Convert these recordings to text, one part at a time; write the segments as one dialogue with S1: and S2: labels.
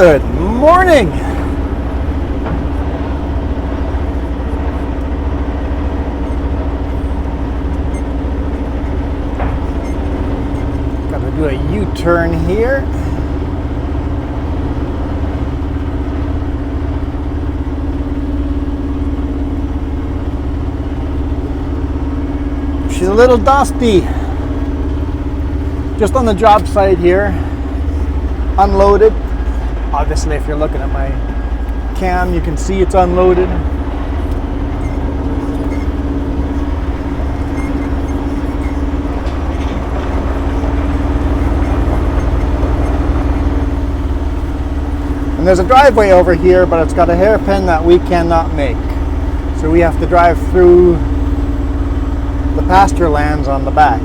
S1: Good morning. Got to do a U-turn here. She's a little dusty. Just on the job site here, unloaded. Obviously, if you're looking at my cam, you can see it's unloaded. And there's a driveway over here, but it's got a hairpin that we cannot make. So we have to drive through the pasture lands on the back.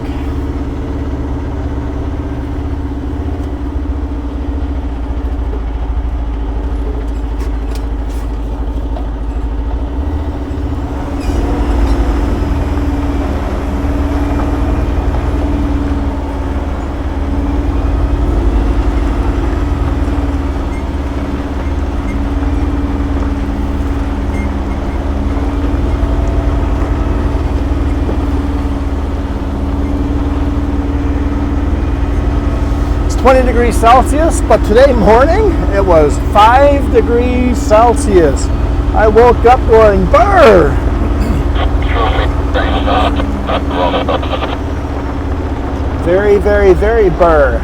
S1: It's 20 degrees Celsius, but today morning it was 5 degrees Celsius. I woke up going, brr! Very, very, very burr.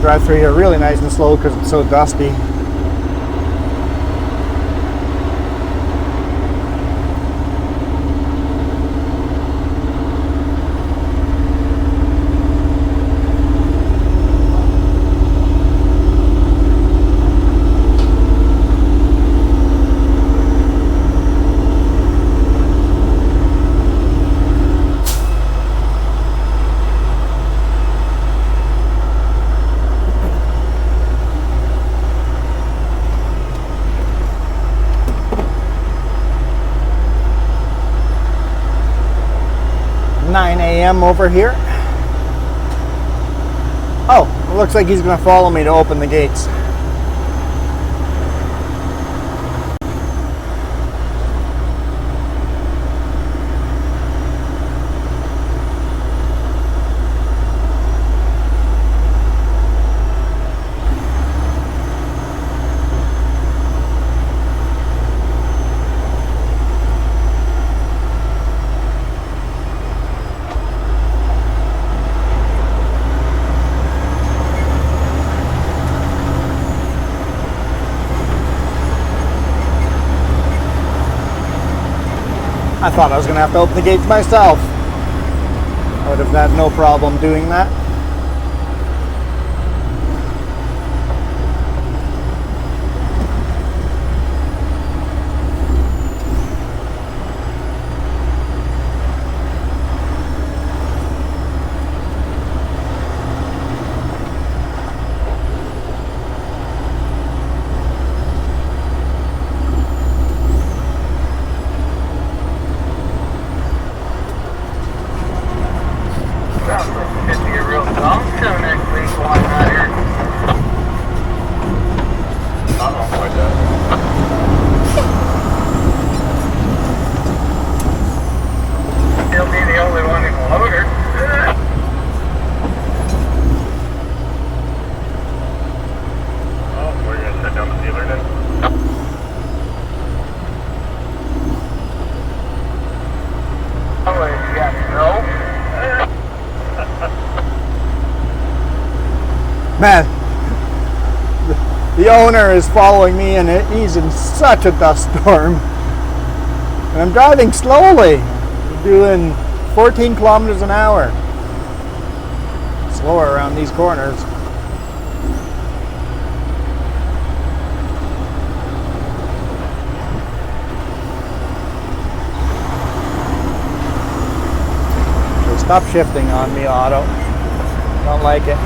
S1: Drive through here really nice and slow because it's so dusty. Over here. Oh, it looks like he's going to follow me to open the gates. I thought I was going to have to open the gates myself. I would have had no problem doing that. Man, the owner is following me and he's in such a dust storm. And I'm driving slowly, doing 14 kilometers an hour. Slower around these corners. So stop shifting on me, Otto. Don't like it.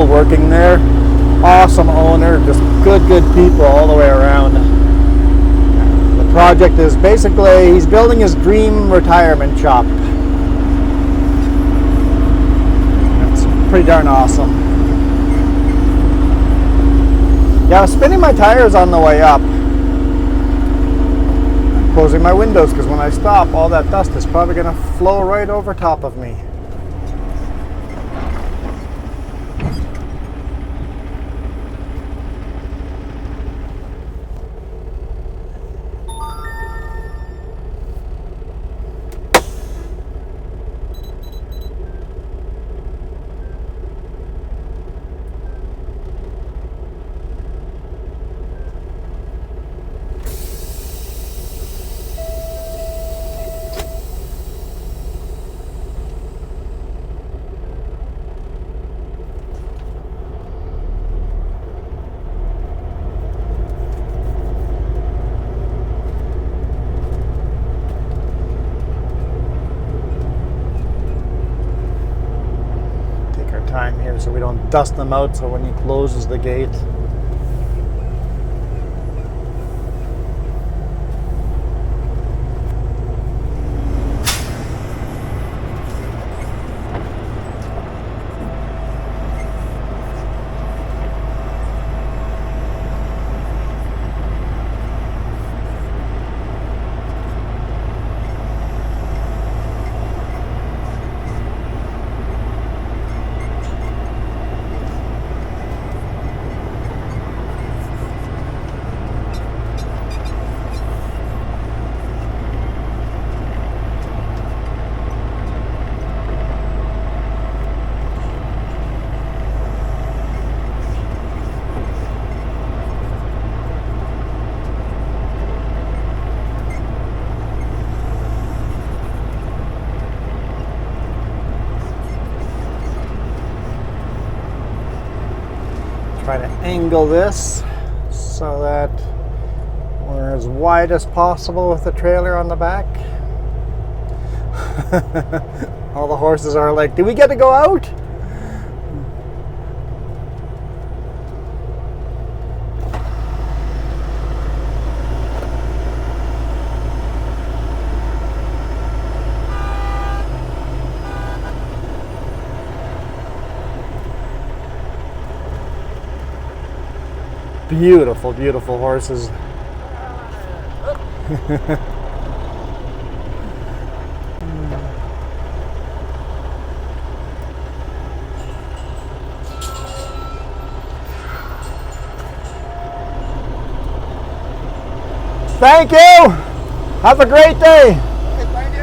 S1: people working there. Awesome owner, just good people all the way around. The project is basically, he's building his dream retirement shop. It's pretty darn awesome. Yeah, I was spinning my tires on the way up. Closing my windows because when I stop, all that dust is probably going to flow right over top of me. Time here so we don't dust them out so when he closes the gate. Try to angle this so that we're as wide as possible with the trailer on the back. All the horses are like, do we get to go out? Beautiful, beautiful horses. Thank you. Have a great day.
S2: Okay, thank you.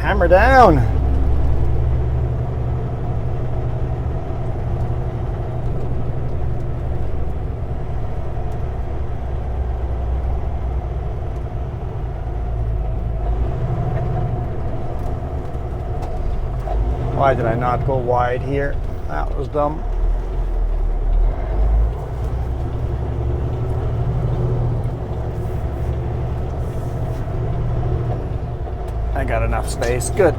S1: Hammer down. Why did I not go wide here? That was dumb. I got enough space. Good.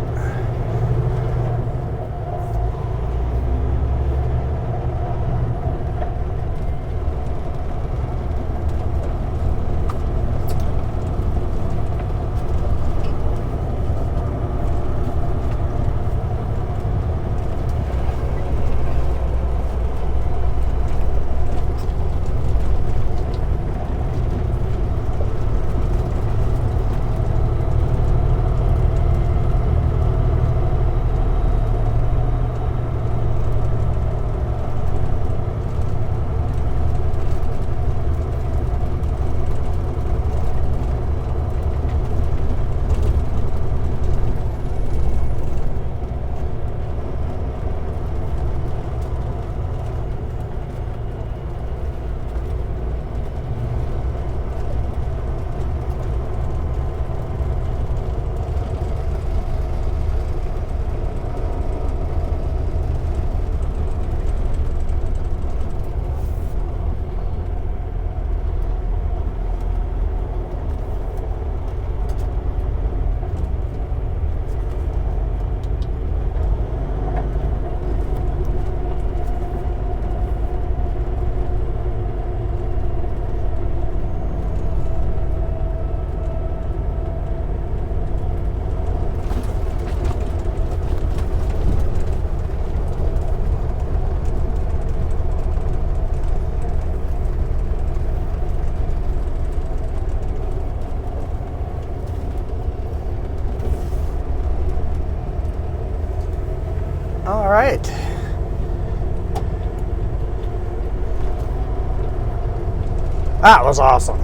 S1: That was awesome.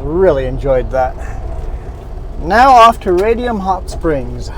S1: Really enjoyed that. Now off to Radium Hot Springs.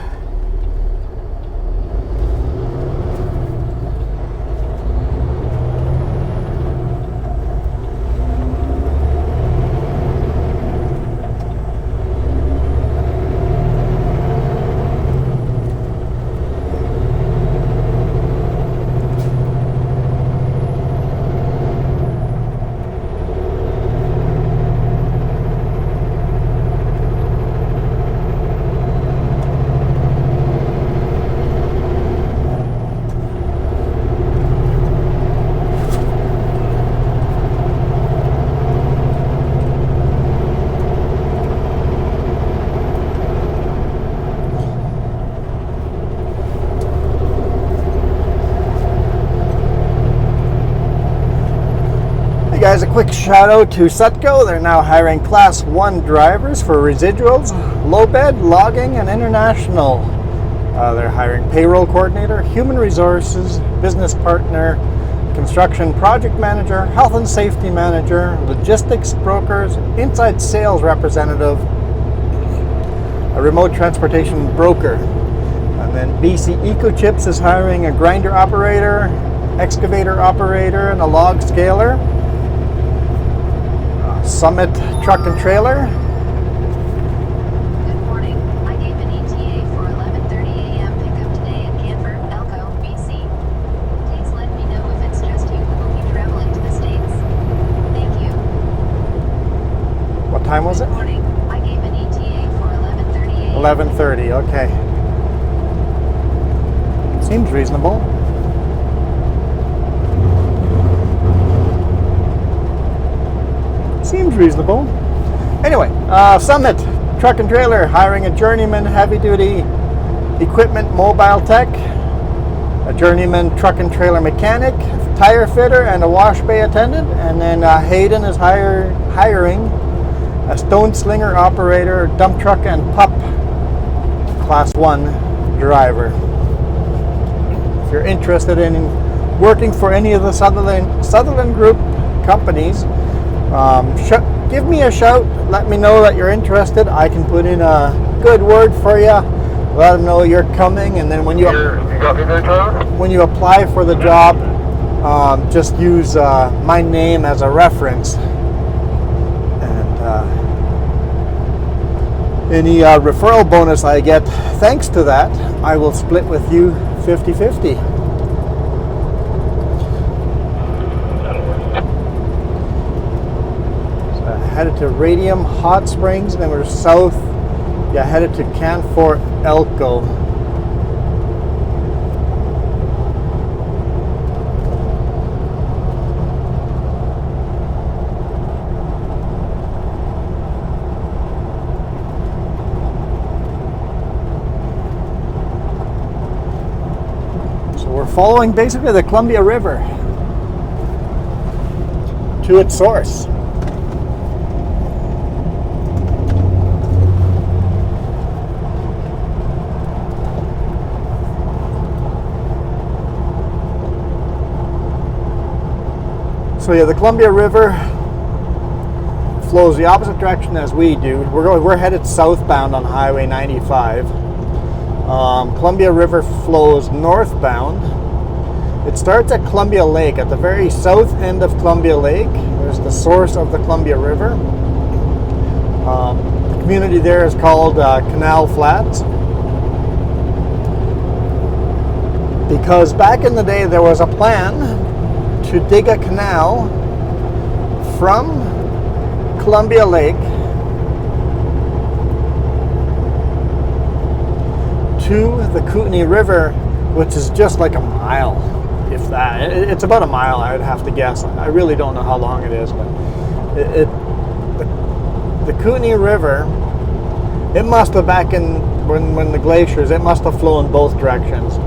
S1: Guys, a quick shout out to Sutco. They're now hiring class 1 drivers for residuals, low bed, logging, and international. They're hiring payroll coordinator, human resources, business partner, construction project manager, health and safety manager, logistics brokers, inside sales representative, a remote transportation broker. And then BC EcoChips is hiring a grinder operator, excavator operator, and a log scaler. Summit Truck and Trailer.
S2: Good morning. I gave an ETA for 11:30 a.m. pickup today in Kenworth, BC. Please let me know if it's just you who will be traveling to the States. Thank you.
S1: What time was it?
S2: Good morning. I gave an ETA for 11:30 a.m.
S1: 11:30, okay. Seems reasonable. Seems reasonable. Anyway, Summit Truck and Trailer hiring a journeyman heavy duty equipment mobile tech, a journeyman truck and trailer mechanic, tire fitter, and a wash bay attendant. And then Hayden is hiring a stone slinger operator, dump truck and pup class 1 driver. If you're interested in working for any of the Sutherland Group companies, give me a shout. Let me know that you're interested. I can put in a good word for you. Let them know you're coming, and then when you apply for the job, just use my name as a reference. And any referral bonus I get thanks to that, I will split with you 50-50. Headed to Radium Hot Springs, then we're south. Yeah, headed to Kenworth Elko. So we're following basically the Columbia River to its source. So yeah, the Columbia River flows the opposite direction as we do. We're headed southbound on Highway 95. Columbia River flows northbound. It starts at Columbia Lake. At the very south end of Columbia Lake, there's the source of the Columbia River. The community there is called Canal Flats. Because back in the day there was a plan to dig a canal from Columbia Lake to the Kootenai River, which is just like a mile, if that. It's about a mile, I would have to guess. I really don't know how long it is, but the Kootenai River, it must have back in when the glaciers, it must have flown both directions.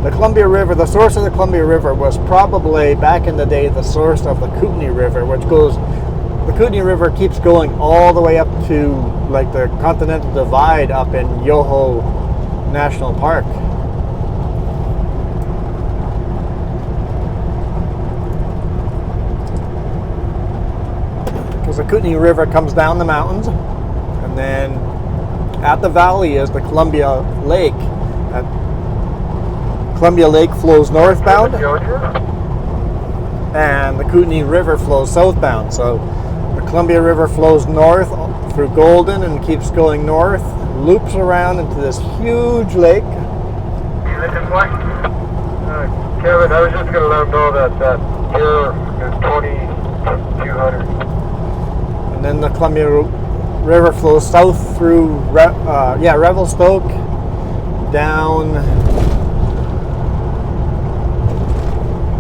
S1: The Columbia River, the source of the Columbia River was probably, back in the day, the source of the Kootenai River, which goes, the Kootenai River keeps going all the way up to like the Continental Divide up in Yoho National Park. Because the Kootenai River comes down the mountains, and then at the valley is the Columbia Lake. Columbia Lake flows northbound, and the Kootenai River flows southbound. So the Columbia River flows north through Golden and keeps going north, loops around into this huge lake.
S3: Kevin, I was just going to let him know that here is 2200.
S1: And then the Columbia River flows south through Revelstoke, down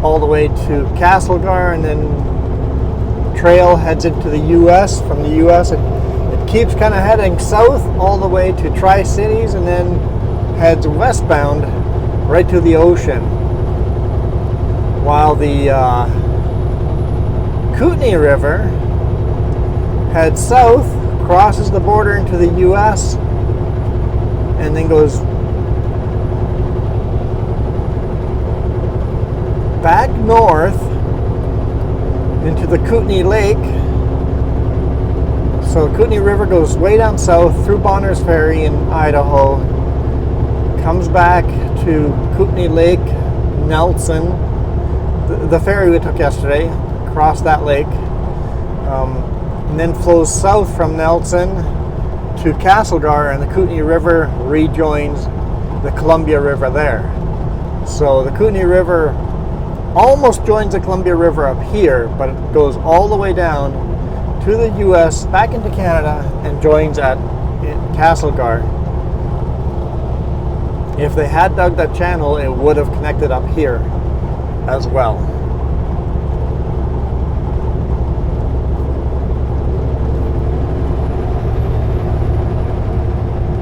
S1: all the way to Castlegar, and then trail heads into the U.S. From the U.S. it keeps kind of heading south all the way to Tri-Cities, and then heads westbound right to the ocean, while the Kootenai River heads south, crosses the border into the U.S., and then goes back north into the Kootenai Lake. So the Kootenai River goes way down south through Bonner's Ferry in Idaho, comes back to Kootenai Lake, Nelson, the ferry we took yesterday, across that lake, and then flows south from Nelson to Castlegar, and the Kootenai River rejoins the Columbia River there. So the Kootenai River almost joins the Columbia River up here, but it goes all the way down to the U.S., back into Canada, and joins at Castlegar. If they had dug that channel, it would have connected up here as well.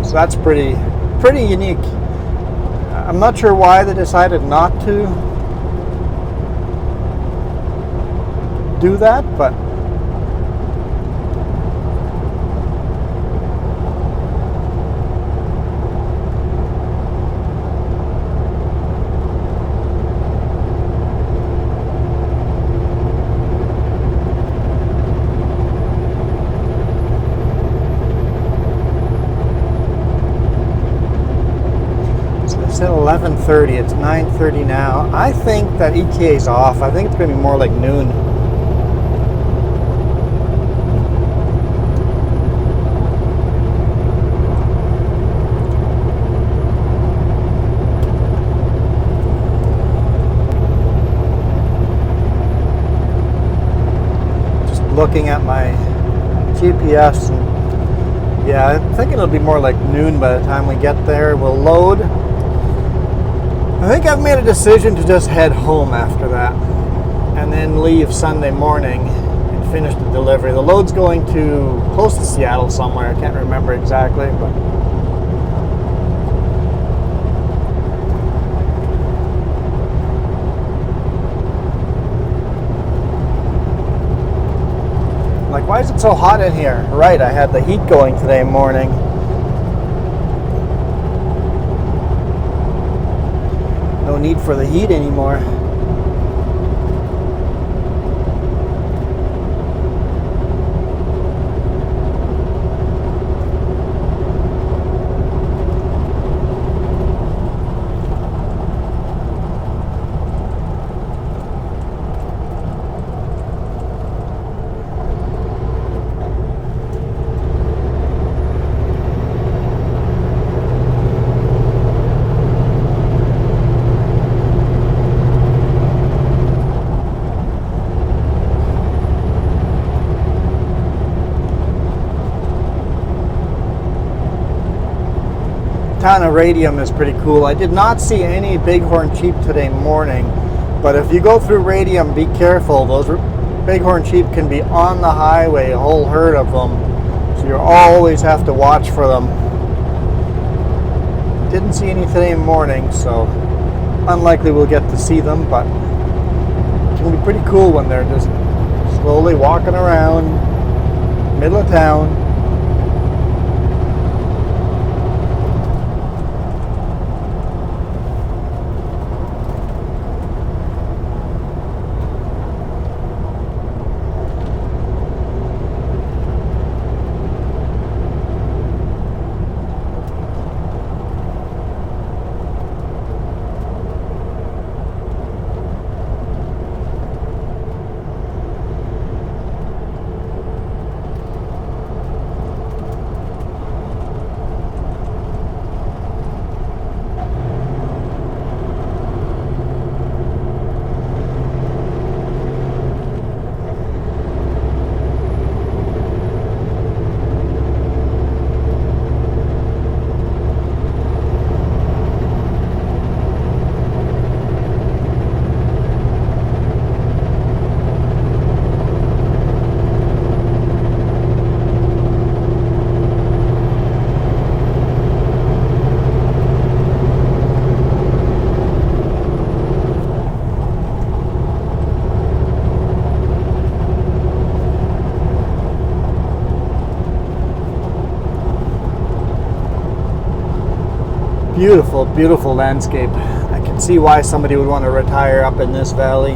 S1: So that's pretty unique. I'm not sure why they decided not to do that, but it's at 11:30. It's 9:30 now. I think that ETA is off. I think it's going to be more like noon. Looking at my GPS, and yeah, I'm thinking it'll be more like noon by the time we get there. We'll load. I think I've made a decision to just head home after that, and then leave Sunday morning and finish the delivery. The load's going to close to Seattle somewhere. I can't remember exactly, but like, why is it so hot in here? Right, I had the heat going today morning. No need for the heat anymore. Town of Radium is pretty cool. I did not see any bighorn sheep today morning, but if you go through Radium, be careful. Those bighorn sheep can be on the highway, a whole herd of them, so you always have to watch for them. Didn't see any today morning, so unlikely we'll get to see them, but it can be pretty cool when they're just slowly walking around middle of town. Beautiful, beautiful landscape. I can see why somebody would want to retire up in this valley.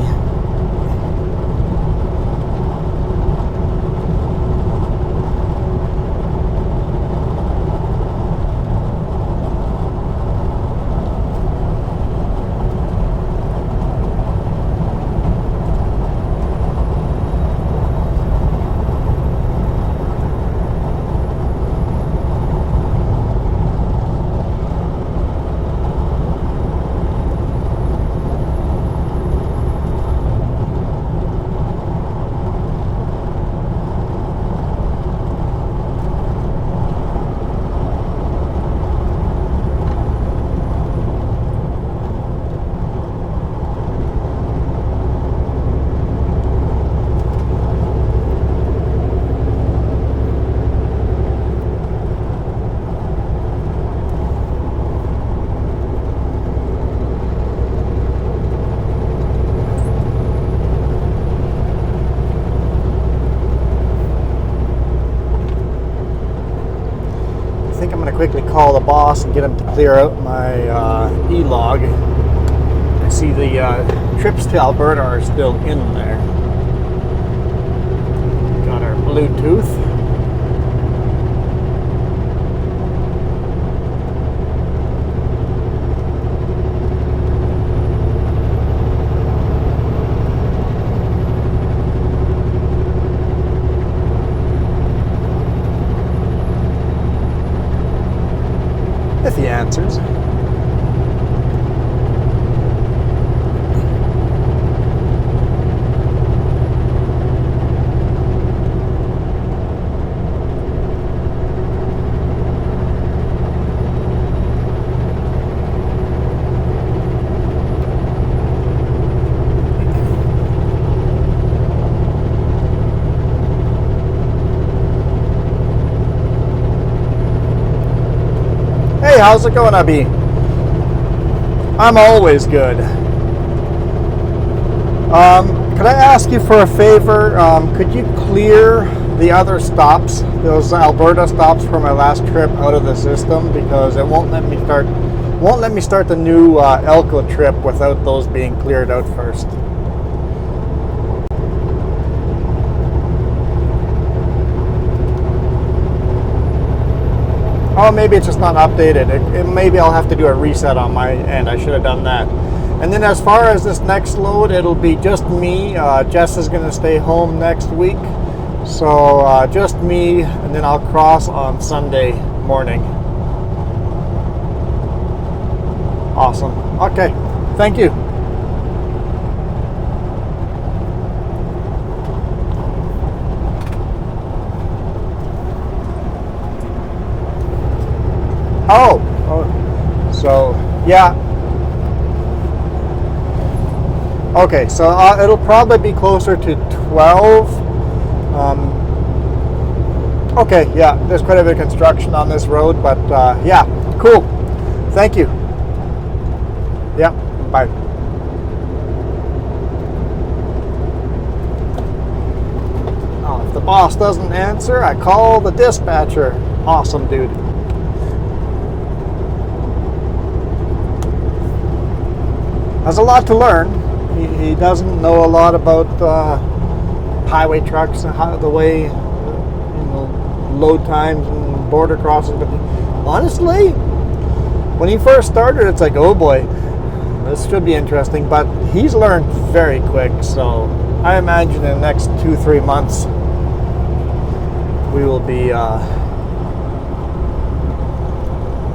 S1: Quickly call the boss and get him to clear out my e-log. I see the trips to Alberta are still in there. Got our Bluetooth. If he answers. Hey, how's it going, Abby? I'm always good. Could I ask you for a favor? Could you clear the other stops, those Alberta stops for my last trip out of the system, because it won't let me start the new Elko trip without those being cleared out first. Oh, maybe it's just not updated. Maybe I'll have to do a reset on my end. I should have done that. And then as far as this next load, it'll be just me. Jess is going to stay home next week. So just me, and then I'll cross on Sunday morning. Awesome. Okay. Thank you. Oh, so yeah. Okay, so it'll probably be closer to 12. Okay, yeah, there's quite a bit of construction on this road, but yeah, cool. Thank you. Yeah, bye. Oh, if the boss doesn't answer, I call the dispatcher. Awesome, dude. Has a lot to learn. He doesn't know a lot about highway trucks and how the way, load times and border crossings. But honestly, when he first started, it's like, oh boy, this should be interesting. But he's learned very quick. So I imagine in the next 2-3 months, we will be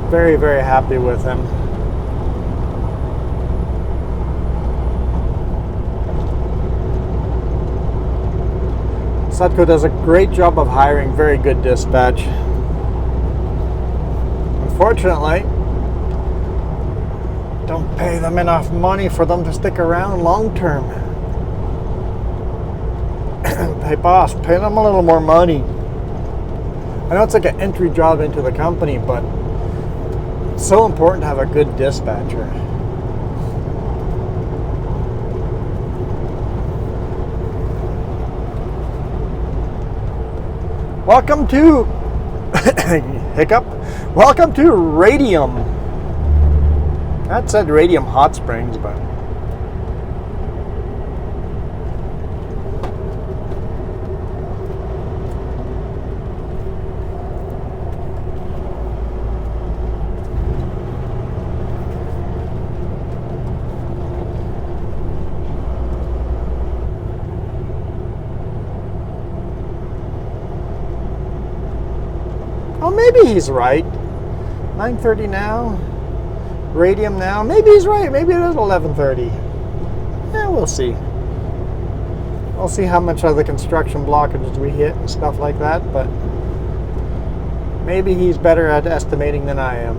S1: very, very happy with him. Sutco does a great job of hiring very good dispatch. Unfortunately, don't pay them enough money for them to stick around long term. Hey boss, pay them a little more money. I know it's like an entry job into the company, but it's so important to have a good dispatcher. Welcome to Hiccup. Welcome to Radium. That said Radium Hot Springs, but oh, maybe he's right. 9:30 now. Radium now. Maybe he's right. Maybe it is 11:30. Yeah, we'll see. We'll see how much of the construction blockages we hit and stuff like that, but maybe he's better at estimating than I am.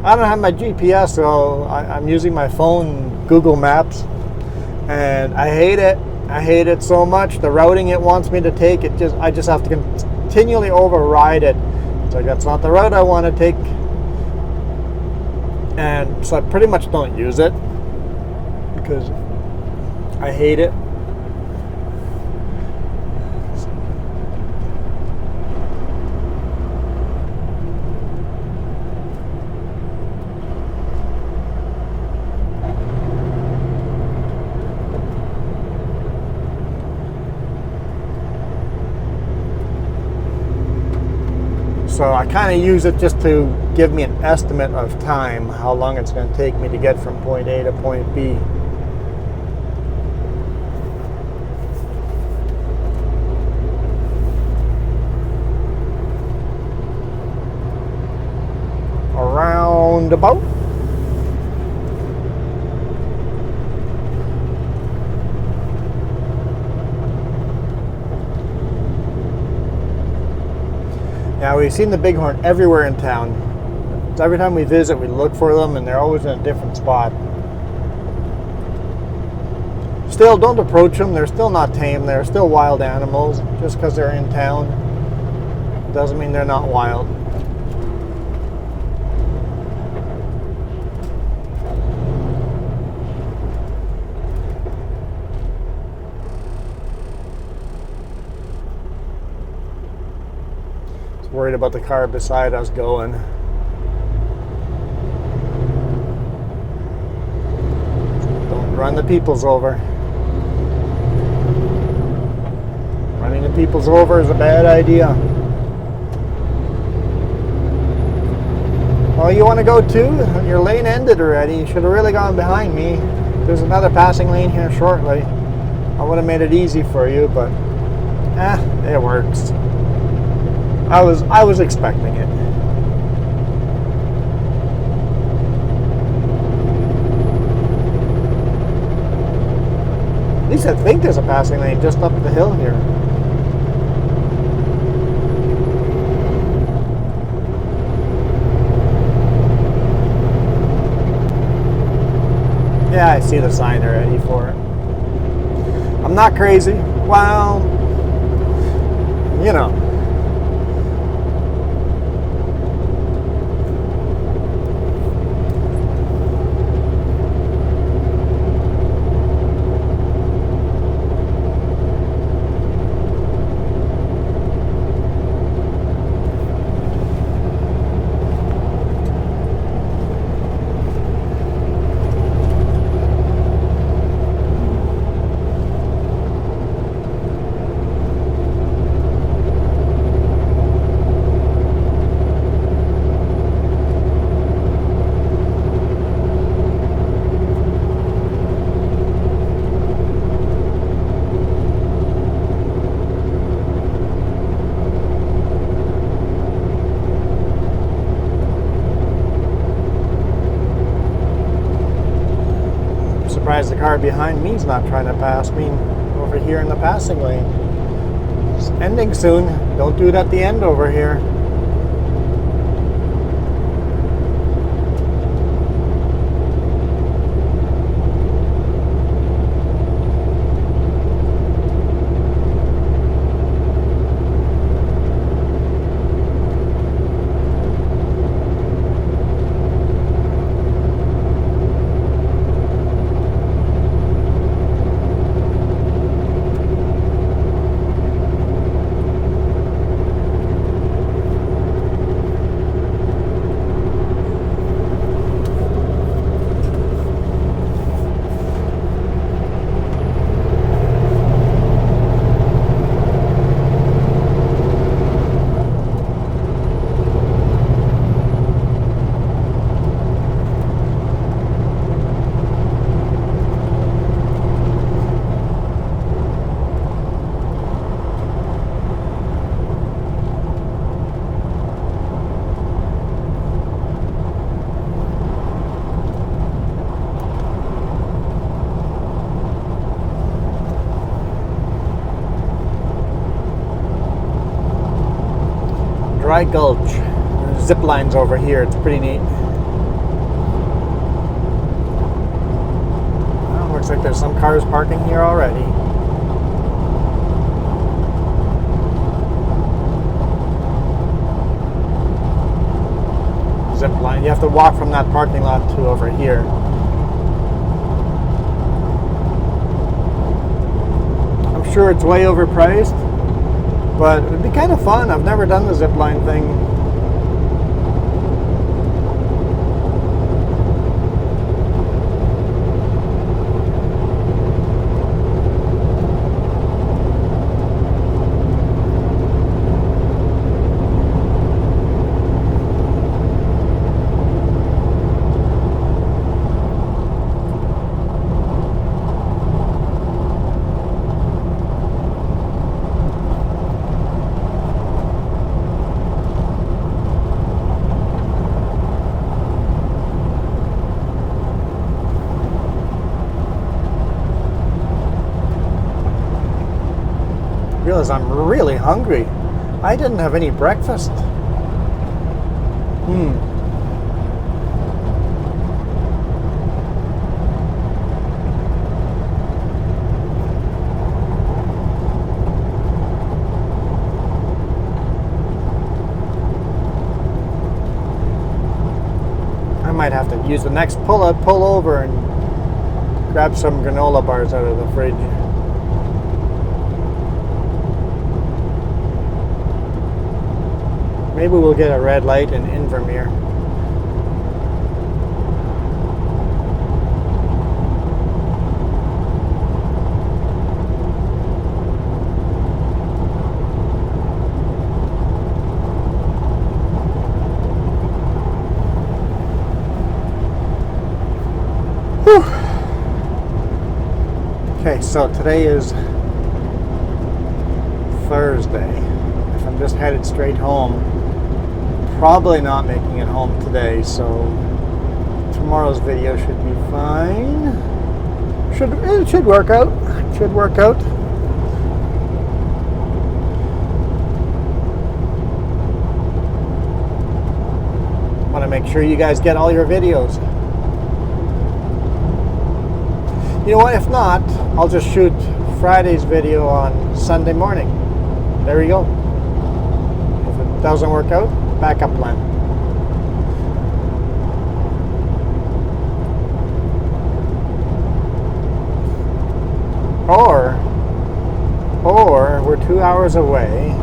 S1: I don't have my GPS, so I'm using my phone, Google Maps, and I hate it. I hate it so much. The routing it wants me to take, I just have to continually override it. It's like, that's not the route I want to take. And so I pretty much don't use it because I hate it. So I kind of use it just to give me an estimate of time, how long it's going to take me to get from point A to point B. Around about. Now, we've seen the bighorn everywhere in town. So every time we visit, we look for them, and they're always in a different spot. Still, don't approach them. They're still not tame. They're still wild animals. Just because they're in town doesn't mean they're not wild. Worried about the car beside us going. Don't run the peoples over. Running the peoples over is a bad idea. Well, you want to go too? Your lane ended already. You should have really gone behind me. There's another passing lane here shortly. I would have made it easy for you, but it works. I was expecting it. At least I think there's a passing lane just up the hill here. Yeah, I see the sign already for it. I'm not crazy. Well, you know. The car behind me is not trying to pass me over here in the passing lane. It's ending soon. Don't do it at the end over here. Dry Gulch. There's zip lines over here. It's pretty neat. Well, looks like there's some cars parking here already. Zip line. You have to walk from that parking lot to over here. I'm sure it's way overpriced, but it'd be kind of fun. I've never done the zip line thing. I realize I'm really hungry. I didn't have any breakfast. I might have to use the next pull over and grab some granola bars out of the fridge. Maybe we'll get a red light in Invermere. Whew. Okay, so today is Thursday. If I'm just headed straight home, probably not making it home today, so tomorrow's video should be fine. It should work out. It should work out. Want to make sure you guys get all your videos. You know what? If not, I'll just shoot Friday's video on Sunday morning. There we go. If it doesn't work out, backup plan. Or we're 2 hours away.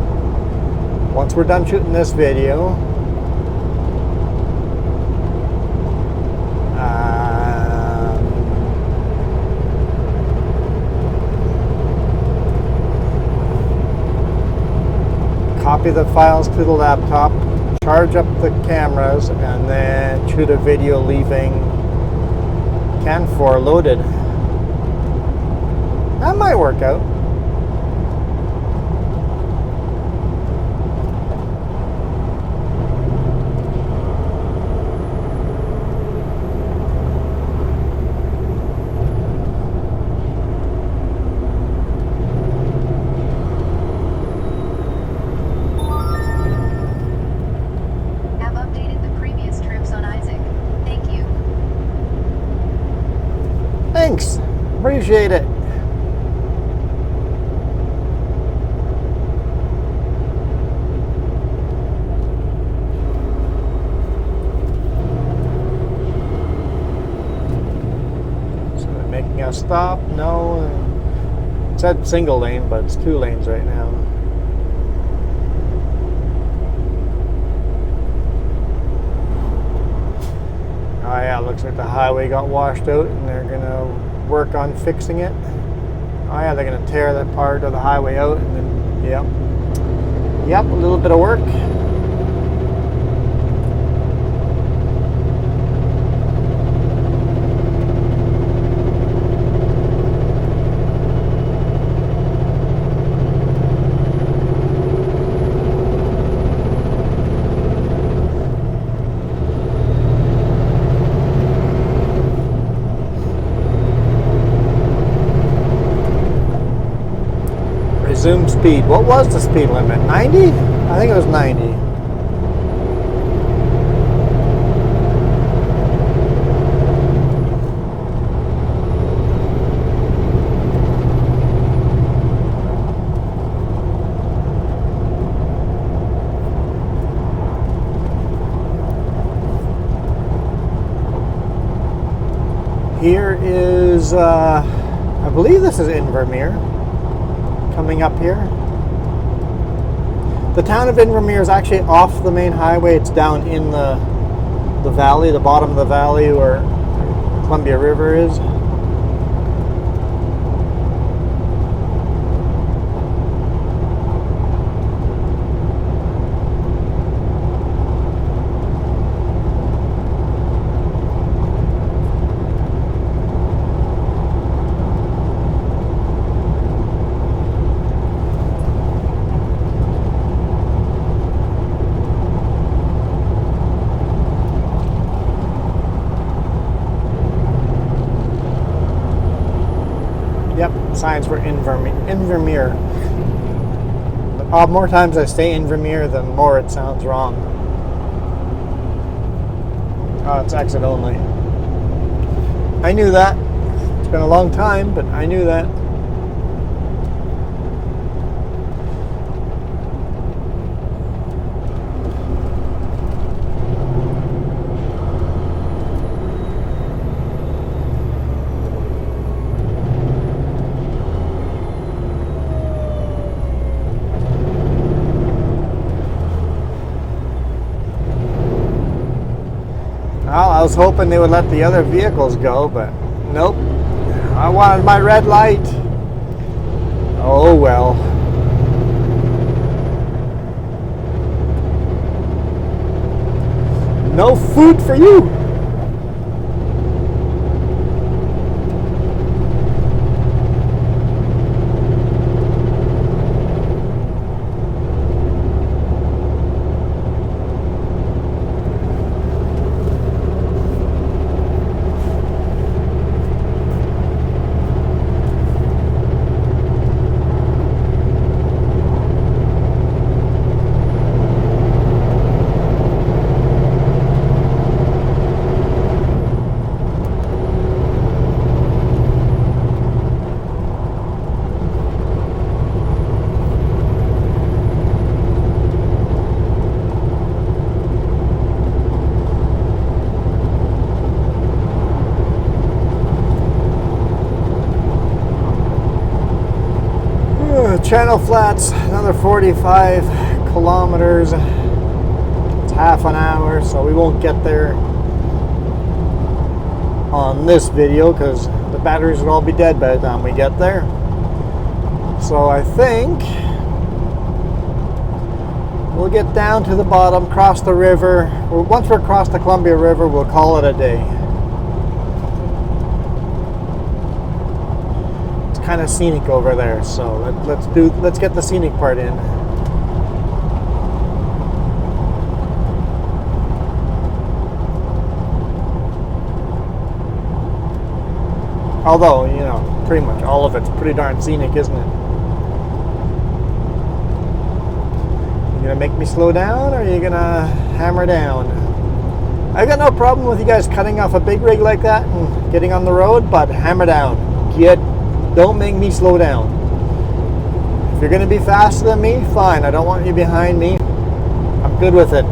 S1: Once we're done shooting this video, copy the files to the laptop, charge up the cameras, and then shoot a video leaving Can 4 loaded. That might work out. Thanks. Appreciate it. So they're making a stop? No. It said single lane, but it's 2 lanes right now. Oh yeah, it looks like the highway got washed out and they're gonna work on fixing it. Oh yeah, they're gonna tear that part of the highway out and then, yep, a little bit of work. Resume speed. What was the speed limit? 90? I think it was 90. is, I believe this is Invermere, coming up here. The town of Invermere is actually off the main highway. It's down in the valley, the bottom of the valley where the Columbia River is. Yep, signs for Invermere. The more times I say Invermere, the more it sounds wrong. Oh, it's exit only. I knew that. It's been a long time, but I knew that. Well, I was hoping they would let the other vehicles go, but nope. I wanted my red light. Oh well. No food for you. Channel Flats, another 45 kilometers. It's half an hour, so we won't get there on this video because the batteries will all be dead by the time we get there. So I think we'll get down to the bottom, cross the river. Once we're across the Columbia River, we'll call it a day. Kind of scenic over there, so let's get the scenic part in. Although, you know, pretty much all of it's pretty darn scenic, isn't it? You gonna make me slow down, or are you gonna hammer down? I got no problem with you guys cutting off a big rig like that and getting on the road, but hammer down. Don't make me slow down. If you're going to be faster than me, fine. I don't want you behind me. I'm good with it.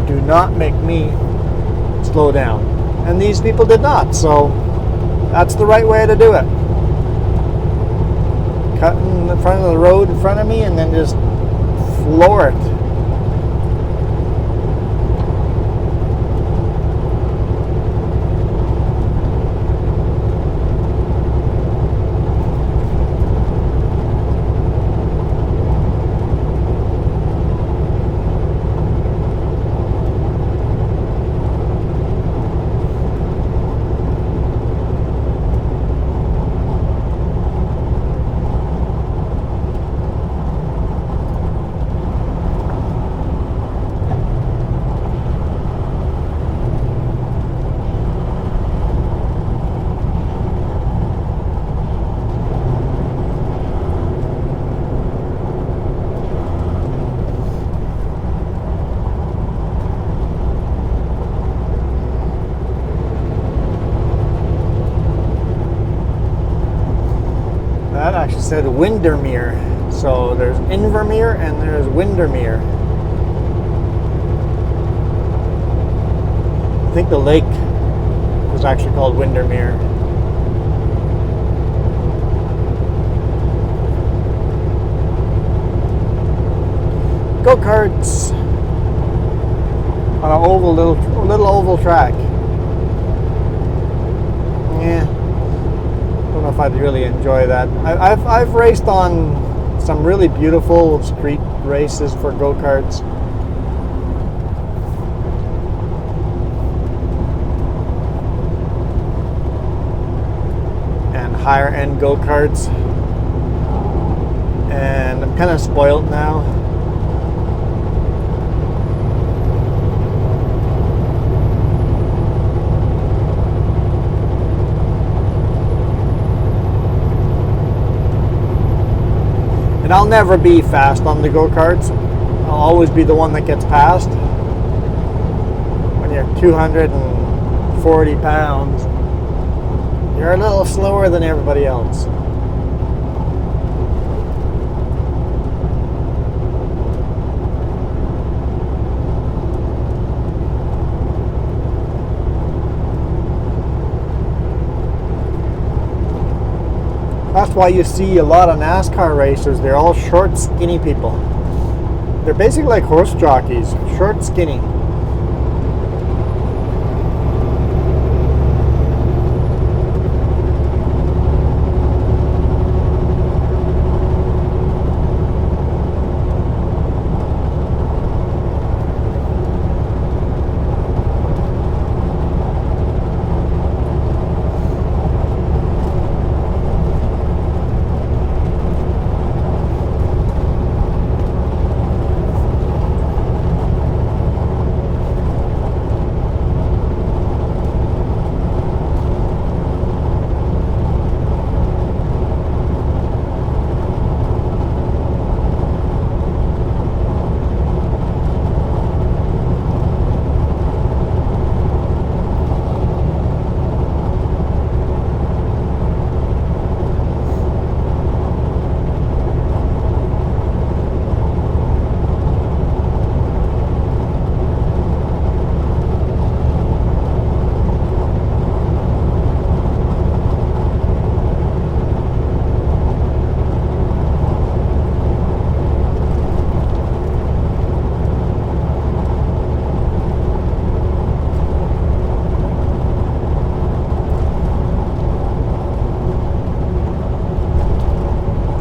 S1: Do not make me slow down. And these people did not, so that's the right way to do it. Cut in the front of the road in front of me and then just floor it. That actually said Windermere. So there's Invermere and there's Windermere. I think the lake was actually called Windermere. go-karts on an oval, little oval track. Yeah, don't know if I'd really enjoy that. I've raced on some really beautiful street races for go-karts. And higher end go-karts. And I'm kind of spoiled now. And I'll never be fast on the go-karts. I'll always be the one that gets passed. When you're 240 pounds, you're a little slower than everybody else. That's why you see a lot of NASCAR racers. They're all short, skinny people. They're basically like horse jockeys, short, skinny.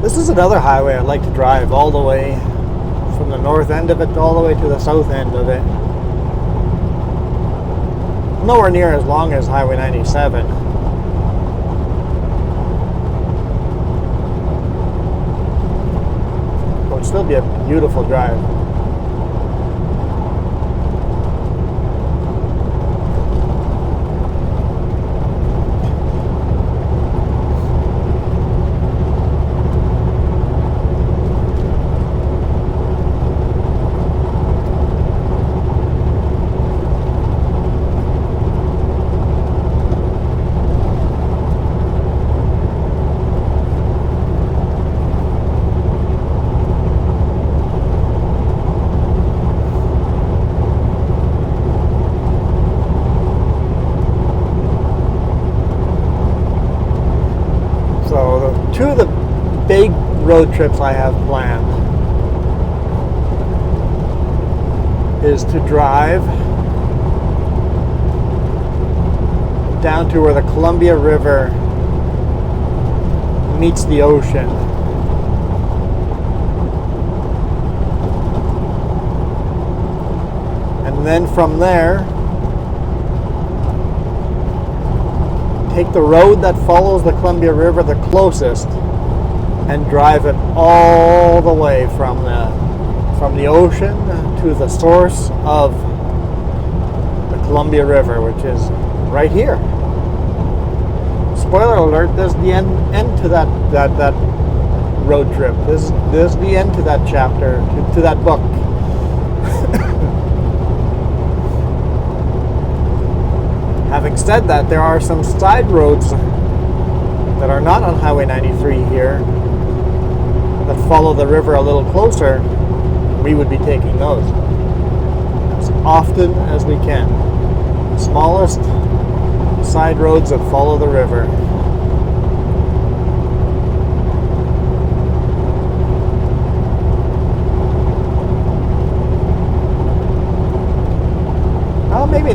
S1: This is another highway I like to drive all the way from the north end of it all the way to the south end of it. Nowhere near as long as Highway 97. But it would still be a beautiful drive. Two of the big road trips I have planned is to drive down to where the Columbia River meets the ocean. And then from there, take the road that follows the Columbia River the closest and drive it all the way from the ocean to the source of the Columbia River, which is right here. Spoiler alert, this is the end to that road trip. This is the end to that chapter, to that book. Having said that, there are some side roads that are not on Highway 93 here that follow the river a little closer. We would be taking those as often as we can. The smallest side roads that follow the river.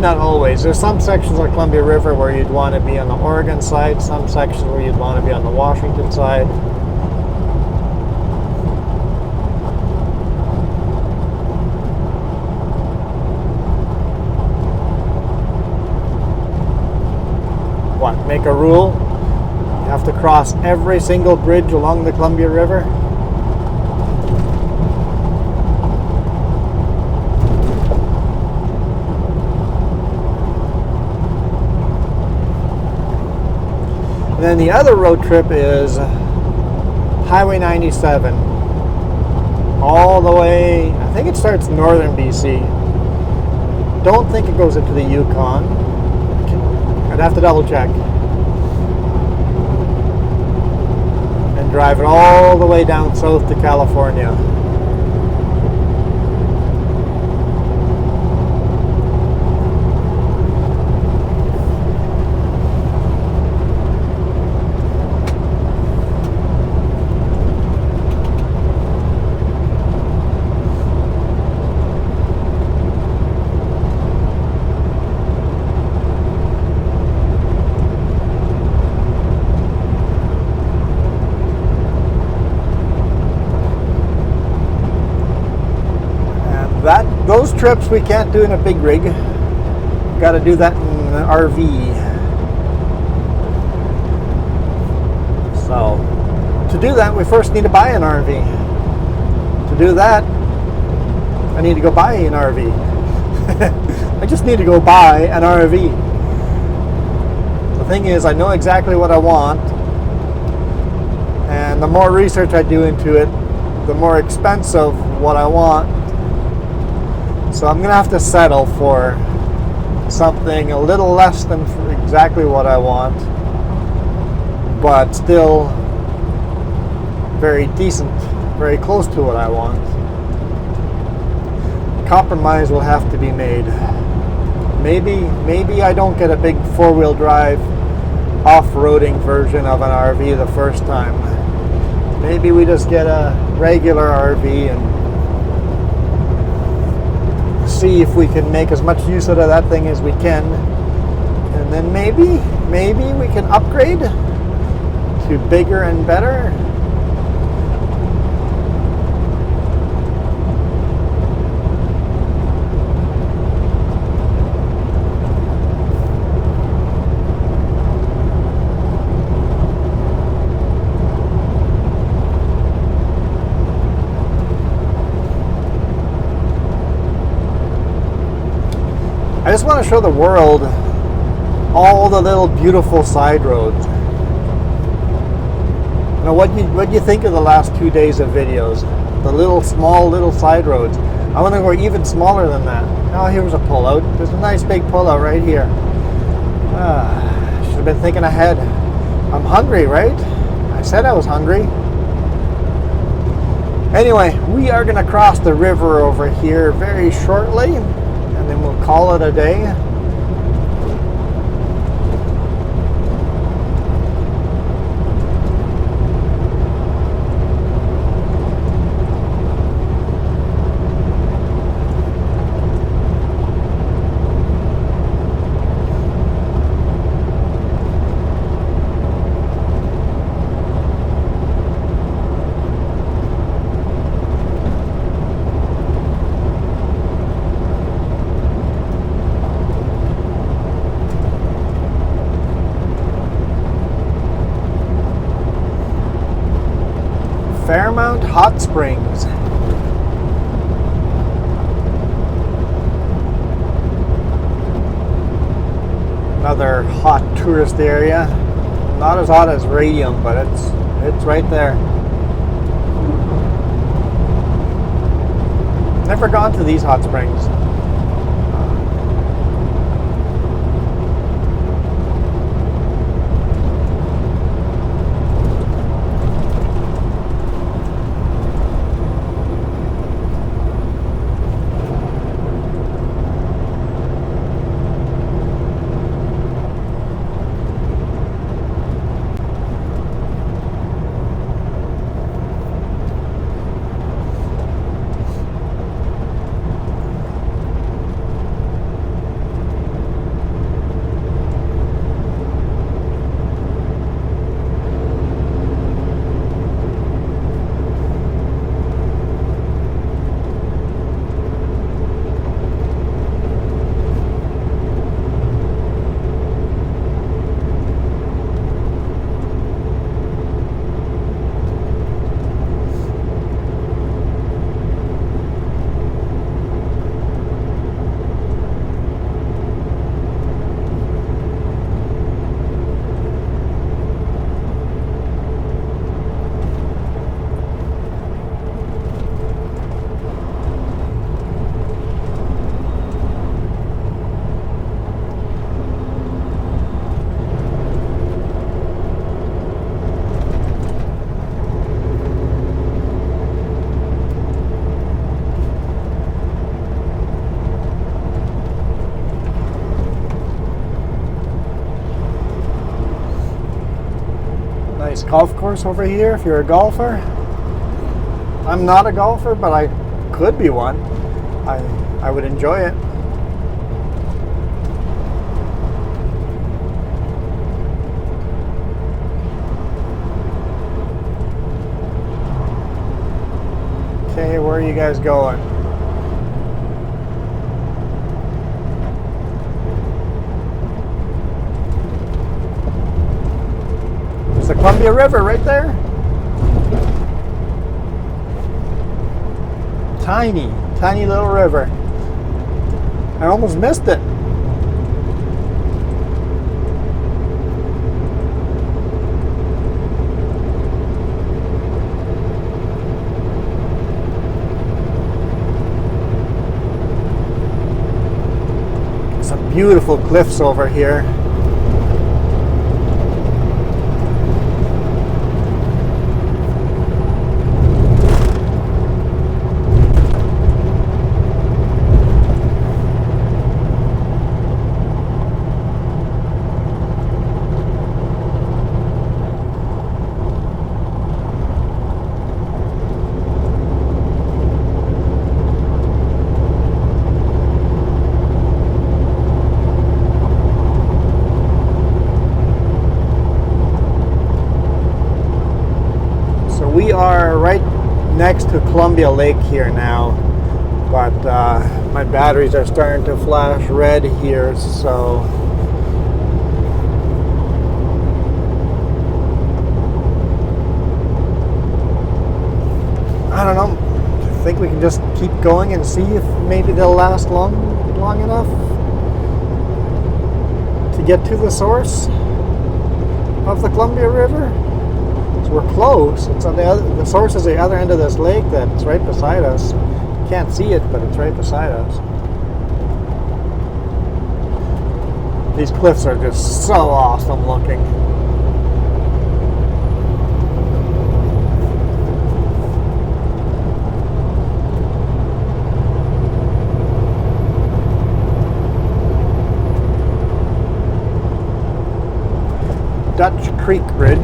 S1: not always. There's some sections of Columbia River where you'd want to be on the Oregon side, some sections where you'd want to be on the Washington side. What, make a rule? You have to cross every single bridge along the Columbia River? And then the other road trip is Highway 97. All the way, I think it starts northern BC. Don't think it goes into the Yukon. I'd have to double check. And drive it all the way down south to California. Those trips we can't do in a big rig. Got to do that in an RV. So, to do that, we first need to buy an RV. To do that, I need to go buy an RV. I just need to go buy an RV. The thing is, I know exactly what I want, and the more research I do into it, the more expensive what I want. So I'm going to have to settle for something a little less than exactly what I want, but still very decent, very close to what I want. Compromise will have to be made. Maybe I don't get a big four-wheel drive off-roading version of an RV the first time. Maybe we just get a regular RV and see if we can make as much use out of that thing as we can, and then maybe we can upgrade to bigger and better. I just want to show the world all the little beautiful side roads. Now, what do you think of the last 2 days of videos? The small little side roads. I want to go even smaller than that. Oh, here's a pullout. There's a nice big pullout right here. Should have been thinking ahead. I'm hungry, right? I said I was hungry. Anyway, we are going to cross the river over here very shortly, and then we'll call it a day. Fairmount Hot Springs. Another hot tourist area. Not as hot as Radium, but it's right there. Never gone to these hot springs. golf course over here if you're a golfer. I'm not a golfer, but I could be one. I would enjoy it. Okay, where are you guys going? There's the Columbia River right there. Tiny little river. I almost missed it. Some beautiful cliffs over here. We are right next to Columbia Lake here now, but my batteries are starting to flash red here, so I don't know. I think we can just keep going and see if maybe they'll last long enough to get to the source of the Columbia River. We're close. It's on the source is the other end of this lake that's right beside us. Can't see it, but it's right beside us. These cliffs are just so awesome looking. Dutch Creek Bridge.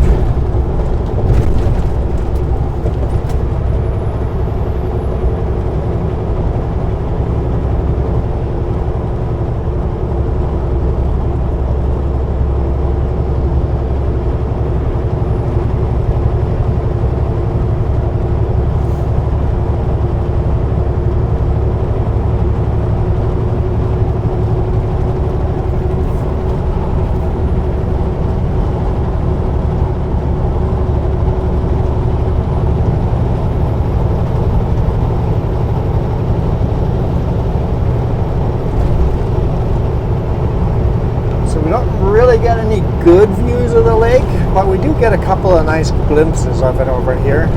S1: Get any good views of the lake, but we do get a couple of nice glimpses of it over here.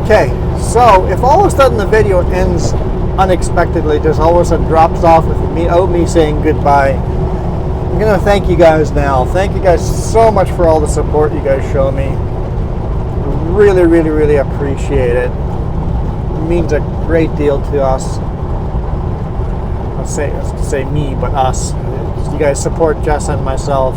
S1: Okay, so if all of a sudden the video ends unexpectedly, just all of a sudden drops off with me saying goodbye, I'm gonna thank you guys now. Thank you guys so much for all the support you guys show me. Really appreciate it. It means a great deal to us. I'll say me, but us. You guys support Jess and myself.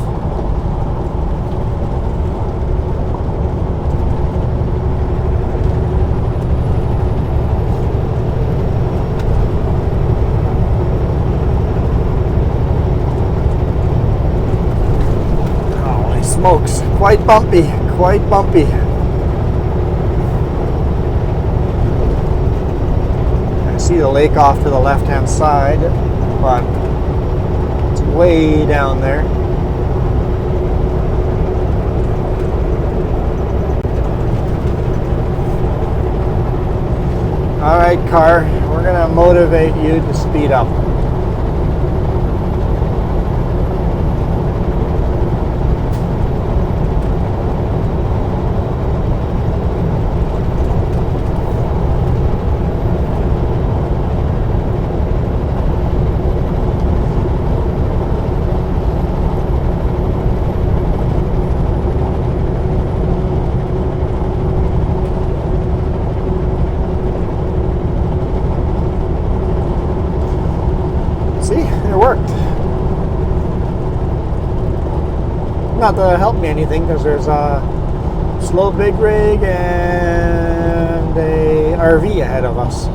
S1: Holy smokes, quite bumpy. See the lake off to the left-hand side, but it's way down there. All right, car, we're gonna motivate you to speed up. me anything because there's a slow big rig and a RV ahead of us.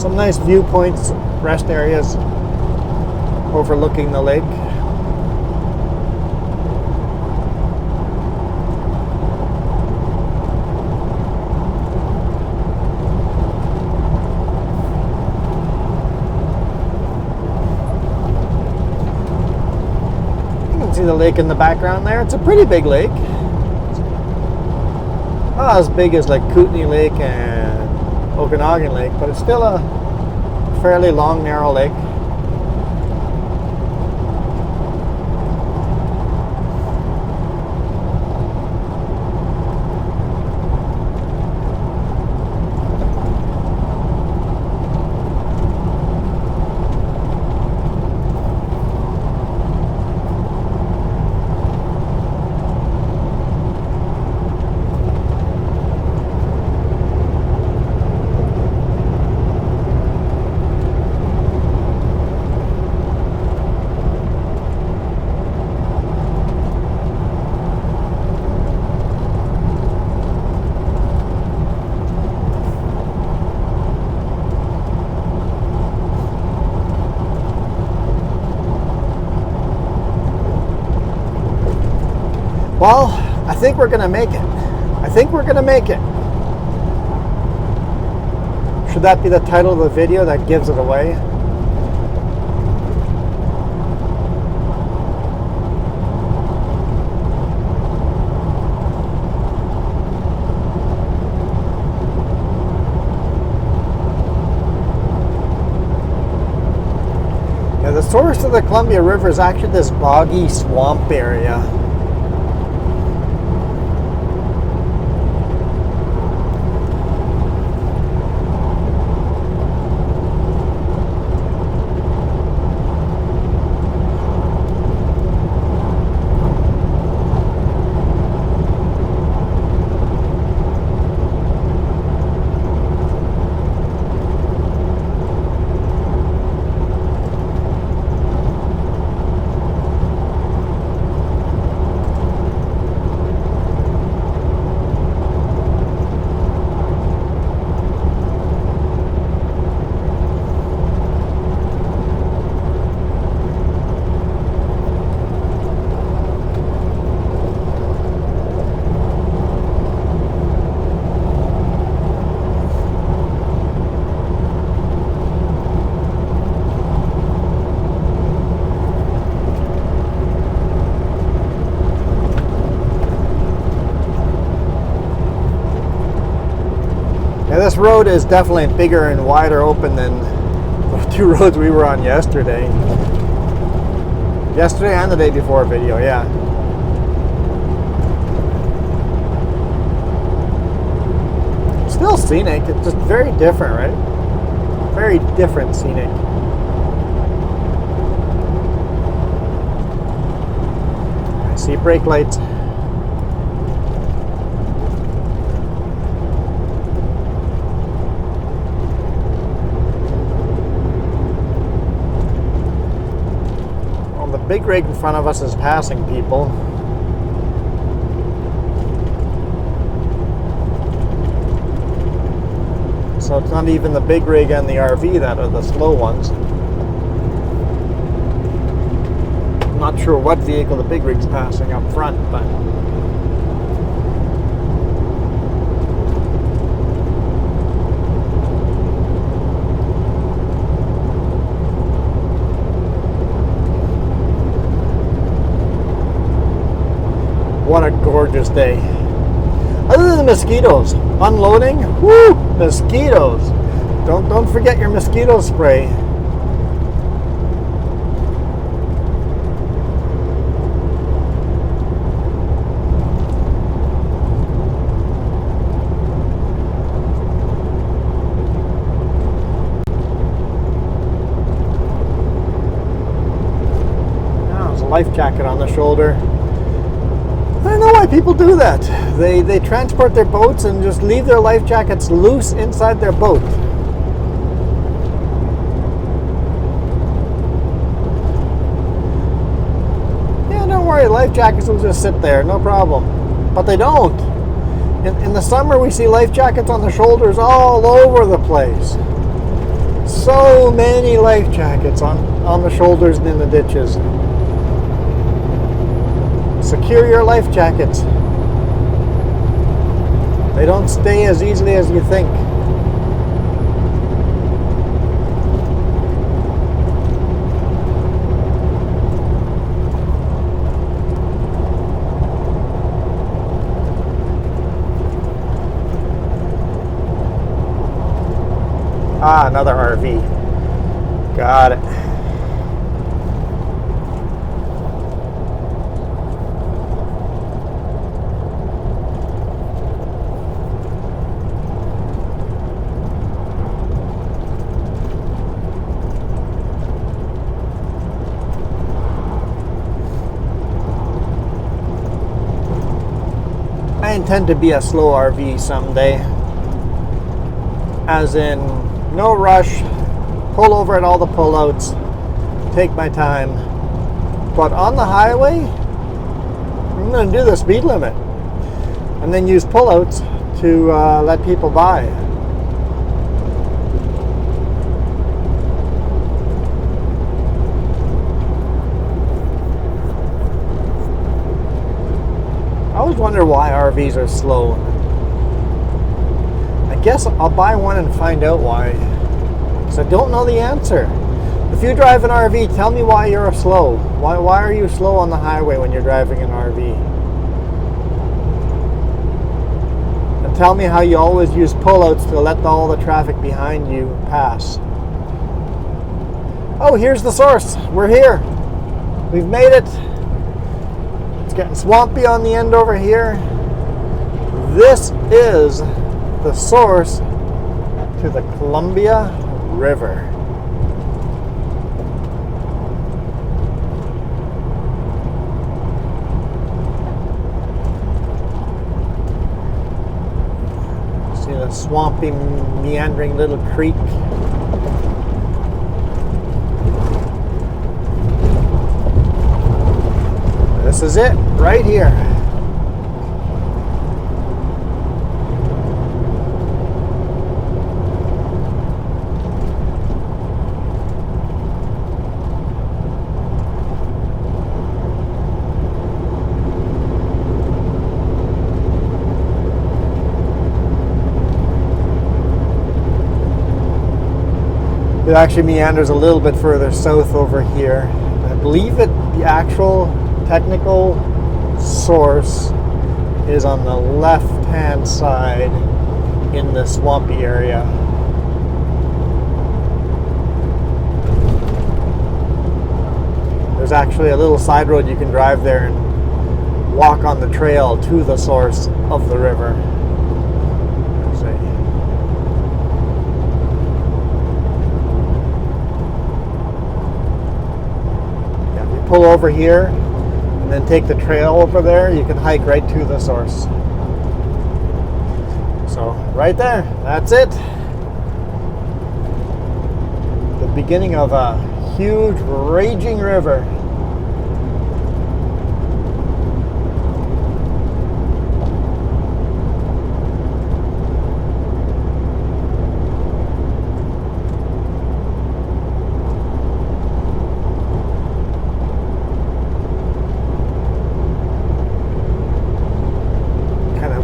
S1: Some nice viewpoints, rest areas overlooking the lake. You can see the lake in the background there. It's a pretty big lake. Not as big as like Kootenay Lake and Okanagan Lake, but it's still a fairly long, narrow lake. Well, I think we're going to make it. I think we're going to make it. Should that be the title of the video that gives it away? Yeah, the source of the Columbia River is actually this boggy swamp area. This road is definitely bigger and wider open than the two roads we were on yesterday. Yesterday and the day before video, yeah. Still scenic, it's just very different, right? Very different scenic. I see brake lights. Big rig in front of us is passing people. So it's not even the big rig and the RV that are the slow ones. I'm not sure what vehicle the big rig's passing up front, but what a gorgeous day. Other than the mosquitoes, unloading, whoo, mosquitoes. Don't forget your mosquito spray. Now, there's a life jacket on the shoulder. I don't know why people do that. They transport their boats and just leave their life jackets loose inside their boat. Yeah, don't worry, life jackets will just sit there, no problem. But they don't. In the summer, we see life jackets on the shoulders all over the place. So many life jackets on the shoulders and in the ditches. Secure your life jackets. They don't stay as easily as you think. Ah, another RV. Got it. I intend to be a slow RV someday. As in, no rush, pull over at all the pullouts, take my time. But on the highway, I'm going to do the speed limit. And then use pullouts to let people by. I always wonder why RVs are slow. I guess I'll buy one and find out why. Because I don't know the answer. If you drive an RV, tell me why you're slow. Why are you slow on the highway when you're driving an RV? And tell me how you always use pullouts to let all the traffic behind you pass. Oh, here's the source. We're here. We've made it. It's getting swampy on the end over here. This is the source to the Columbia River. See the swampy, meandering little creek. This is it, right here. It actually meanders a little bit further south over here. I believe that the actual technical source is on the left-hand side in the swampy area. There's actually a little side road you can drive there and walk on the trail to the source of the river. Pull over here and then take the trail over there, you can hike right to the source. So right there, that's it. The beginning of a huge raging river.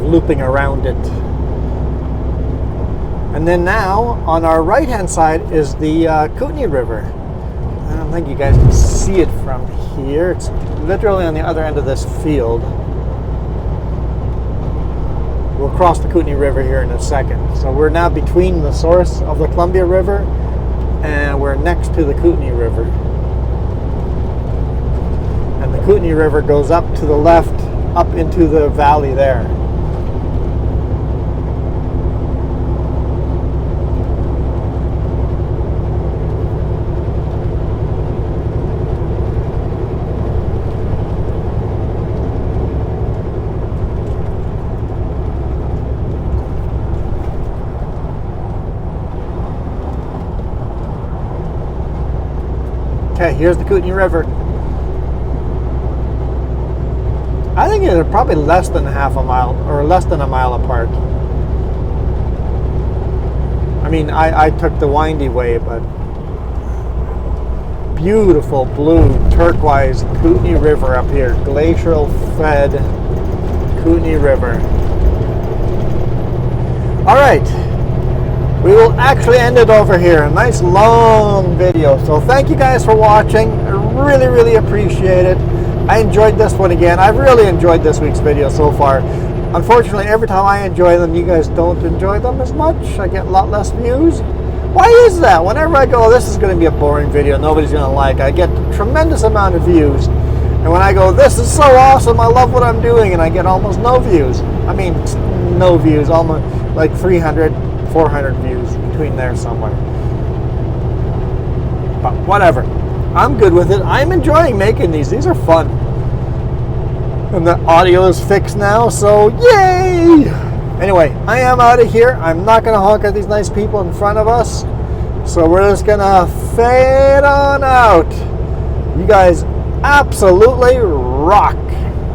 S1: Looping around it. And then now on our right hand side is the Kootenai River. I don't think you guys can see it from here. It's literally on the other end of this field. We'll cross the Kootenai River here in a second. So we're now between the source of the Columbia River and we're next to the Kootenai River. And the Kootenai River goes up to the left, up into the valley there. Okay, here's the Kootenai River. I think they're probably less than half a mile or less than a mile apart. I mean, I took the windy way, but beautiful blue turquoise Kootenai River up here. Glacial fed Kootenai River. All right. We will actually end it over here. A nice long video. So thank you guys for watching. I really, really appreciate it. I enjoyed this one again. I've really enjoyed this week's video so far. Unfortunately, every time I enjoy them, you guys don't enjoy them as much. I get a lot less views. Why is that? Whenever I go, this is going to be a boring video, nobody's going to like, I get a tremendous amount of views. And when I go, this is so awesome, I love what I'm doing, and I get almost no views. I mean, no views, almost like 300, 400 views between there somewhere. But whatever. I'm good with it. I'm enjoying making these. These are fun. And the audio is fixed now, so yay! Anyway, I am out of here. I'm not going to honk at these nice people in front of us. So we're just going to fade on out. You guys absolutely rock.